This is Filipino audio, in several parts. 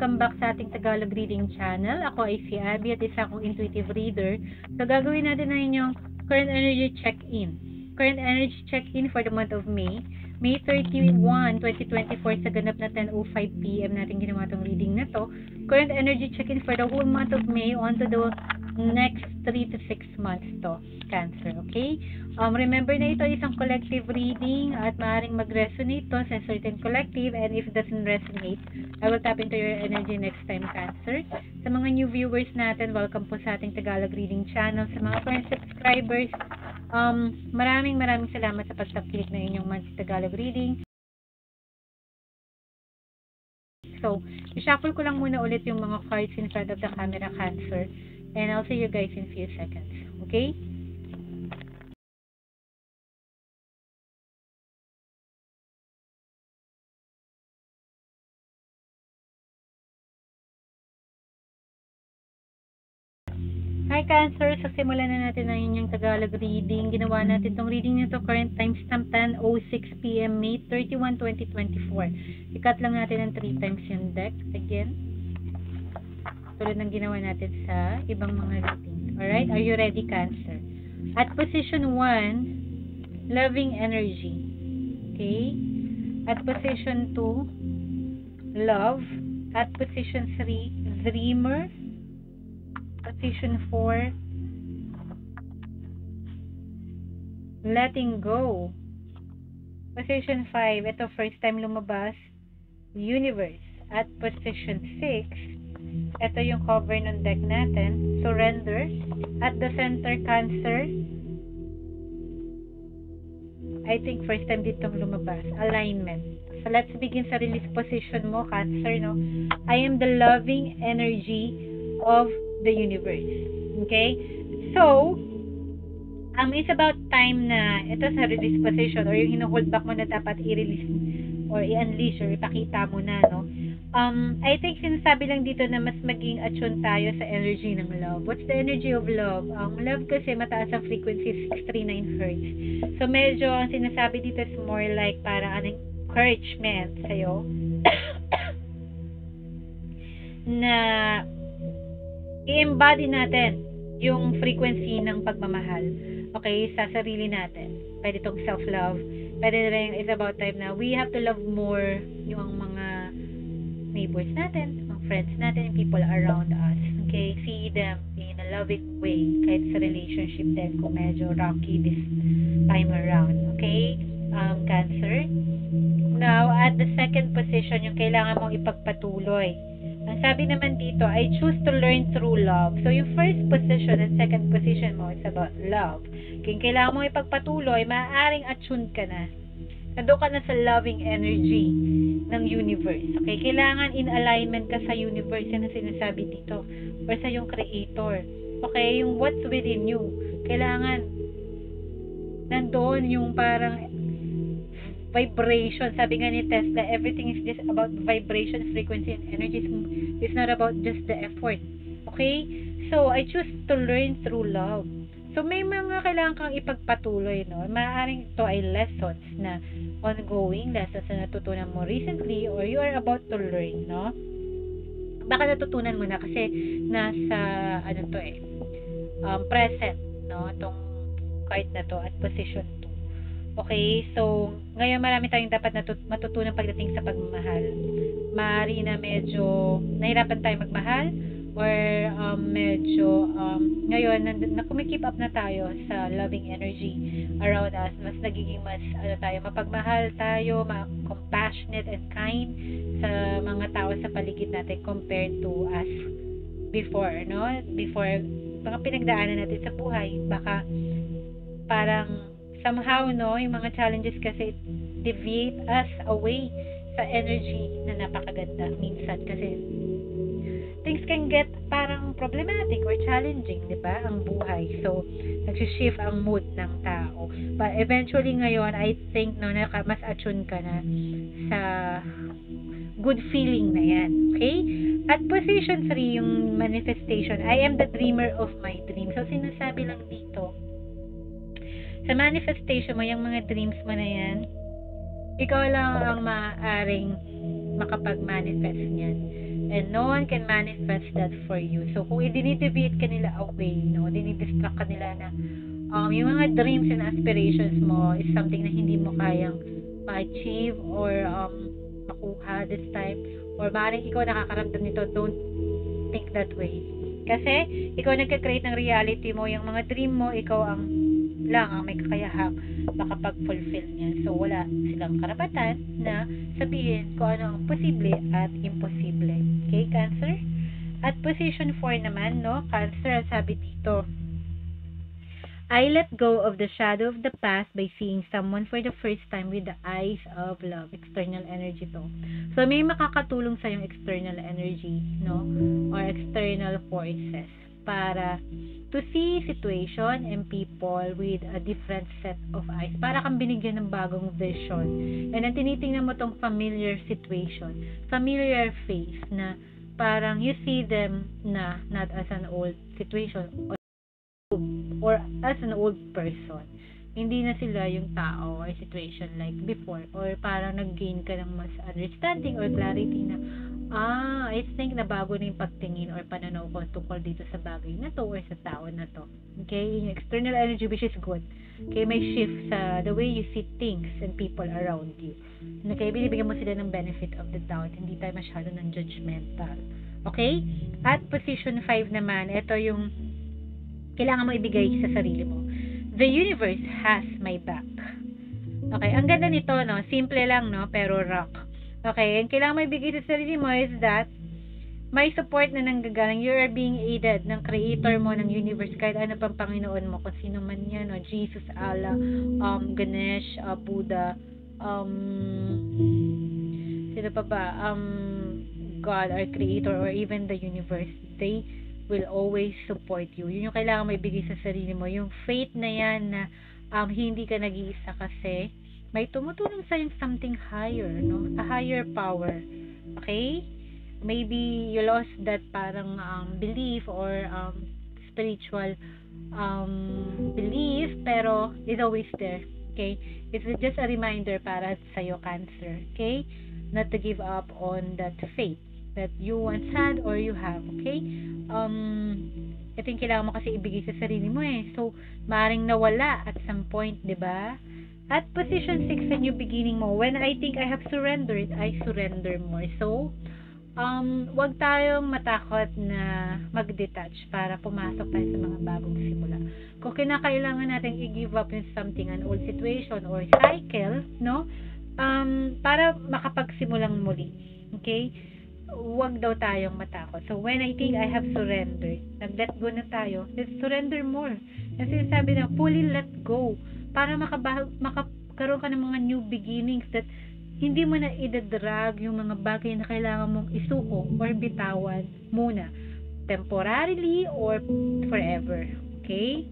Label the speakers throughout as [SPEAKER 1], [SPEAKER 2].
[SPEAKER 1] welcome back sa ating Tagalog Reading Channel. Ako ay si Abby at isa akong intuitive reader. So, gagawin natin na inyong current energy check-in. Current energy check-in for the month of May. May 31, 2024 sa ganap na 10:05 PM natin ginawa itong reading na to. Current energy check-in for the whole month of May on to the next 3 to 6 months to, Cancer, okay? Remember na ito isang collective reading at maaaring mag-resonate to sa certain collective, and if it doesn't resonate, I will tap into your energy next time, Cancer. Sa mga new viewers natin, welcome po sa ating Tagalog Reading Channel. Sa mga current subscribers, maraming salamat sa pag-subscribe na inyong monthly Tagalog Reading. So, i-shuffle ko lang muna ulit yung mga cards in front of the camera, Cancer. And I'll see you guys in a few seconds. Okay? Hi Cancer, so simulan na natin ang inyong Tagalog reading. Ginawa natin itong reading nito current timestamp 10:06 PM May 31, 2024. Ikat lang natin ng 3 times yung deck again. Tulad ng ginawa natin sa ibang mga readings. Alright, are you ready, Cancer? At position 1, loving energy. Okay? At position 2, love. At position 3, dreamer. Position 4, letting go. Position 5, ito first time lumabas, universe. At position 6, ito yung cover ng deck natin, surrender. At the center, Cancer, I think first time ditong lumabas, alignment. So let's begin sa release position mo, Cancer, no? I am the loving energy of the universe. Okay? So, it's about time na ito sa release position or yung hino-hold back mo na dapat i-release or i-unleash or ipakita mo na, no? I think sinasabi lang dito na mas maging attune tayo sa energy ng love. What's the energy of love? Love kasi mataas ang frequency, 639 Hz. So, medyo ang sinasabi dito is more like para an encouragement sa'yo na i-embody natin yung frequency ng pagmamahal. Okay, sa sarili natin. Pwede itong self-love. Pwede rin, it's about time na we have to love more yung mga neighbors natin, mga friends natin, yung people around us. Okay, see them in a loving way. Kahit sa relationship din, kung medyo rocky this time around. Okay, Cancer. Now, at the second position, yung kailangan mong ipagpatuloy. Ang sabi naman dito, I choose to learn through love. So, yung first position and second position mo, it's about love. Kung kailangan mo ipagpatuloy, maaaring attune ka na. Nandun ka na sa loving energy ng universe. Okay? Kailangan in alignment ka sa universe. Yan ang sinasabi dito. Or sa yung creator. Okay? Yung what's within you. Kailangan nandun yung parang vibration. Sabi nga ni Tesla, everything is just about vibration, frequency, and energy. It's not about just the effort. Okay? So, I choose to learn through love. So, may mga kailangan kang ipagpatuloy, no? Maaaring ito ay lessons na ongoing, lessons na natutunan mo recently or you are about to learn, no? Baka natutunan mo na kasi nasa, present, no? Itong card na to at position 2. Okay, so, ngayon marami tayong dapat matutunan pagdating sa pagmamahal. Maaari na medyo nahirapan tayong magmahal or medyo ngayon na kumikip up na tayo sa loving energy around us. Mas nagiging mas mapagmahal tayo, compassionate and kind sa mga tao sa paligid natin compared to us before, no? Before, mga pinagdaanan natin sa buhay, baka parang somehow, no, yung mga challenges kasi deviate us away sa energy na napakaganda minsan kasi things can get parang problematic or challenging, di ba, ang buhay. So, nagsishift ang mood ng tao. But eventually ngayon, I think, no, mas attune ka na sa good feeling na yan. Okay? At position 3, yung manifestation, I am the dreamer of my dreams. So, sinasabi lang dito, sa manifestation mo, yung mga dreams mo na yan, ikaw lang ang maaaring makapag-manifest niyan. and no one can manifest that for you. So kung i-deviate ka nila away, no, dinidistract ka nila na yung mga dreams and aspirations mo is something na hindi mo kayang ma-achieve or makuha this time, or maaaring ikaw nakakaramdam nito, don't think that way. Kasi ikaw nagka-create ng reality mo, yung mga dream mo, ikaw ang may kakayahang makapag-fulfill niya. So wala silang karapatan na sabihin kung ano ang posible at imposible. Okay, Cancer? At position 4 naman, no, Cancer, ang sabi dito, I let go of the shadow of the past by seeing someone for the first time with the eyes of love. External energy to. So, may makakatulong sa yung external energy, no? Or external forces para to see situation and people with a different set of eyes. Para kang binigyan ng bagong vision. And then, tinitingnan mo tong familiar situation, familiar face na parang you see them na not as an old situation or as an old person. Hindi na sila yung tao or situation like before, or parang nag-gain ka ng mas understanding or clarity na I think na bago na yung pagtingin or pananaw ko tungkol dito sa bagay na to or sa tao na to. Okay? Yung external energy, which is good. Okay? May shift sa the way you see things and people around you. Okay? Binibigyan mo sila ng benefit of the doubt. Hindi tayo masyado ng judgmental. Okay? At position 5 naman, ito yung kailangan mo ibigay sa sarili mo. The universe has my back. Okay, ang ganda nito, no? Simple lang, no? Pero rock. Okay, ang kailangan mo ibigay sa sarili mo is that may support na nanggagaling. You are being aided ng creator mo, ng universe, kahit ano pang Panginoon mo, kung sino man yan, no? Jesus, Allah, Ganesh, Buddha, sino pa ba? God, our creator, or even the universe. They will always support you. Yun yung kailangan mo ibigay sa sarili mo. Yung faith na yan na hindi ka nag-iisa kasi may tumutulong sa yung something higher, no? A higher power. Okay? Maybe you lost that parang belief or spiritual belief, pero it's always there. Okay? It's just a reminder para sa'yo, Cancer. Okay? Not to give up on that faith that you once had or you have. Okay? Ito yung kailangan mo kasi ibigay sa sarili mo eh. So, maaaring nawala at some point, di ba? At position 6 sa new beginning mo, when I think I have surrendered, I surrender more. So, wag tayong matakot na mag-detach para pumasok tayo sa mga bagong simula. Kung kinakailangan natin i-give up in something, an old situation or cycle, no? Para makapagsimulang muli. Okay? Wag daw tayong matakot. So, when I think I have surrendered, nag-let go na tayo, let's surrender more. Kasi sabi na, fully let go. Para makakaroon ka ng mga new beginnings that hindi mo na idadrag yung mga bagay na kailangan mong isuko or bitawan muna. Temporarily or forever. Okay?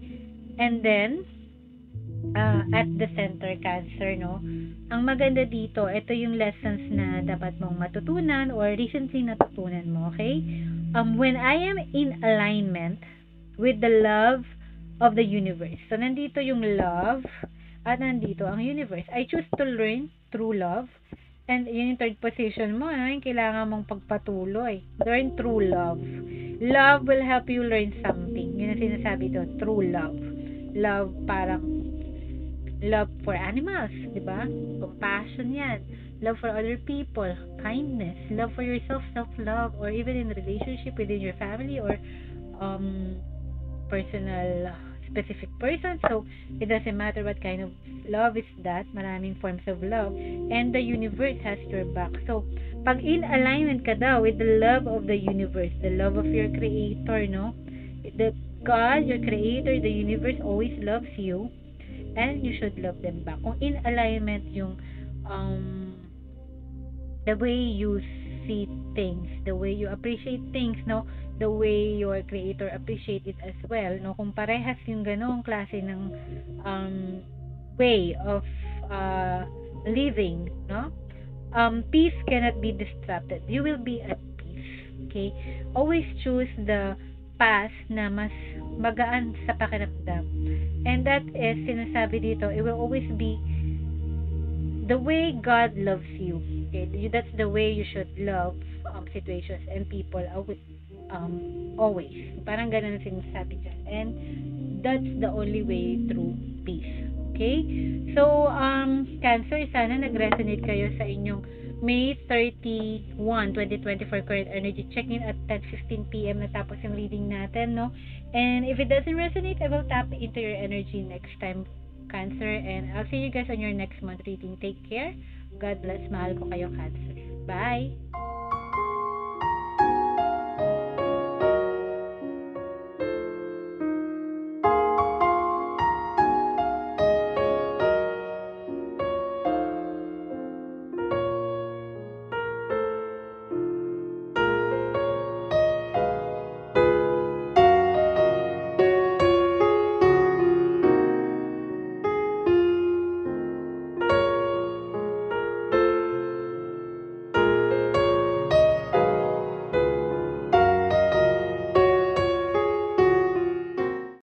[SPEAKER 1] And then, at the center, Cancer, no? Ang maganda dito, ito yung lessons na dapat mong matutunan or recently natutunan mo, okay? When I am in alignment with the love of the universe. So, nandito yung love at nandito ang universe. I choose to learn through love. And yun yung third position mo, no? Yung kailangan mong pagpatuloy. Learn through love. Love will help you learn something. Yun ang sinasabi doon, true love. Love parang love for animals, di ba? Compassion yan. Love for other people. Kindness. Love for yourself. Self-love. Or even in relationship within your family or personal specific person. So, it doesn't matter what kind of love is that. Maraming forms of love. And the universe has your back. So, pag in alignment ka daw with the love of the universe, the love of your creator, no? The God, your creator, the universe always loves you. And you should love them back. Kung in alignment yung the way you see things, the way you appreciate things, no, the way your creator appreciate it as well, no, kung parehas yung ganong klase ng way of living, no, peace cannot be disrupted. You will be at peace. Okay? Always choose the path na mas magaan sa pakiramdam. And that is, sinasabi dito, it will always be the way God loves you. Okay? That's the way you should love situations and people always. Parang ganun ang sinasabi dyan. And that's the only way through peace. Okay? So, Cancer, sana nag-resonate kayo sa inyong May 31, 2024 current energy check-in at 10:15 p.m. natapos yung reading natin, no? And if it doesn't resonate, I will tap into your energy next time, Cancer. And I'll see you guys on your next month reading. Take care. God bless. Mahal ko kayo, Cancer. Bye!